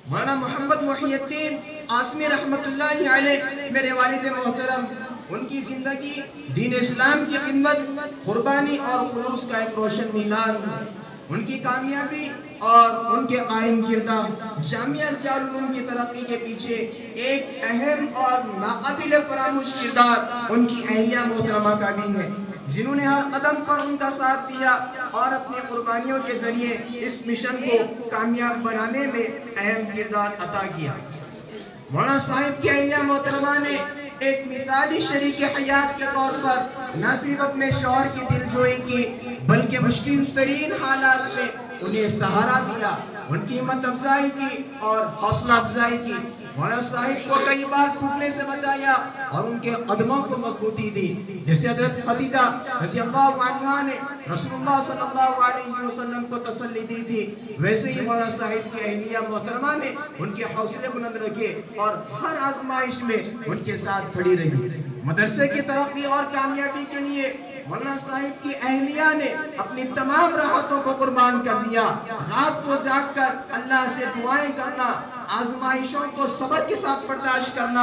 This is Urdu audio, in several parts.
مولانا محمد محی الدین قاسمی رحمت اللہ علیہ میرے والد محترم، ان کی زندگی دین اسلام کی خدمت، قربانی اور خلوص کا ایک روشن مینار ہے۔ ان کی کامیابی اور ان کے قائم کردہ جامعہ ضیاء العلوم کی ترقی کے پیچھے ایک اہم اور ناقابل فراموش کردار ان کی اہلیہ محترمہ کا بھی ہے، جنہوں نے ہر قدم پر ان کا ساتھ دیا اور اپنی قربانیوں کے ذریعے اس مشن کو کامیاب بنانے میں اہم کردار عطا کیا۔ مولانا صاحب کی اہلیہ محترمہ نے ایک مثالی شریک حیات کے طور پر نہ صرف اپنے شوہر کی دلجوئی کی بلکہ مشکل ترین حالات میں انہیں سہارا دیا، ان کی ہمت افزائی کی اور حوصلہ افزائی کی۔ مولانا صاحب کو کئی بار ٹوٹنے سے بچایا اور ان کے قدموں کو مضبوطی دی، جیسے حضرت خدیجہ رضی اللہ عنہا نے رسول اللہ صلی اللہ علیہ وسلم کو تسلی دی تھی، ویسے ہی مولانا صاحب کی اہلیہ محترمہ نے ان کے حوصلے بلند رکھے اور ہر آزمائش میں ان کے ساتھ کھڑی رہی۔ مدرسے کی ترقی اور کامیابی کے لیے مولانا صاحب کی اہلیہ نے اپنی تمام راحتوں کو قربان کر دیا، رات کو جاگ کر اللہ سے دعائیں کرنا، آزمائشوں کو صبر کے ساتھ برداشت کرنا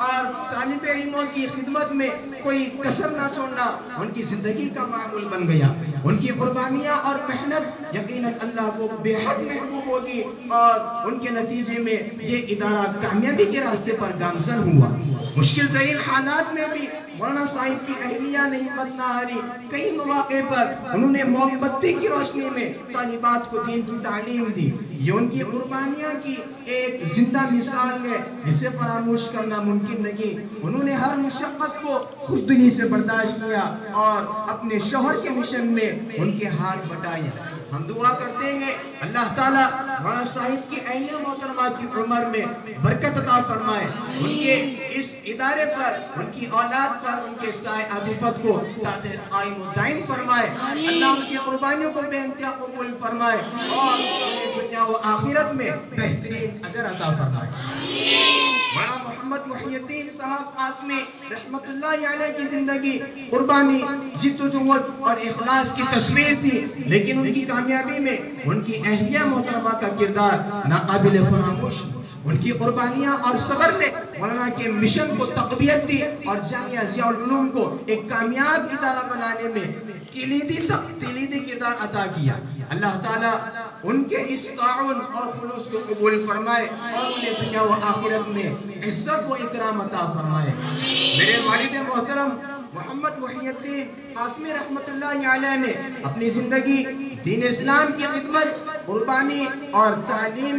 اور طالب علموں کی خدمت میں کوئی کسر نہ چھوڑنا ان کی زندگی کا معمول بن گیا۔ ان کی قربانیاں اور محنت یقیناً اللہ کو بے حد محبوب ہوگی اور ان کے نتیجے میں یہ ادارہ کامیابی کے راستے پر گامزن ہوا۔ مشکل ترین حالات میں بھی مولانا صاحب کی اہلیہ نے ہمت نہ ہاری، کئی مواقع پر انہوں نے موم بتی کی روشنی میں طالبات کو دین کی تعلیم دی۔ یہ ان کی قربانیاں کی ایک زندہ مثال ہے جسے فراموش کرنا ممکن نہیں۔ انہوں نے ہر مشقت کو خوش دلی سے برداشت کیا اور اپنے شوہر کے مشن میں ان کے ہاتھ بٹائے۔ ہم دعا کرتے ہیں اللہ تعالیٰ مولانا صاحب کی اہلیہ محترمہ کی عمر میں برکت عطا فرمائے، ان کے اس ادارے پر، ان کی اولاد پر ان کے سائے عاطفت کو قائم و دائم فرمائے۔ اللہ ان کی قربانیوں کو بے انتہا قبول فرمائے اور انہیں دنیا و آخرت میں بہترین اجر عطا فرمائے۔ مولانا محمد محی الدین صاحب قاسمی رحمت اللہ علیہ کی زندگی قربانی، جد و جہد اور اخلاص کی تصویر تھی، لیکن ان کی کامیابی میں ان کی اہلیہ محترمہ کا کردار ناقابل فراموش۔ ان کی قربانیاں اور صبر نے مولانا کے مشن کو تقویت دی اور جامعہ ضیاء العلوم کو ایک کامیاب ادارہ بنانے میں کلیدی کردار عطا کیا۔ اللہ تعالیٰ ان کے اس تعاون اور خلوص کو قبول فرمائے اور انہیں دنیا و آخرت میں عزت و اکرام عطا فرمائے۔ میرے والد محترم محمد محی الدین قاسمی رحمت اللہ علیہ نے اپنی زندگی دین اسلام کی خدمت، قربانی اور تعلیم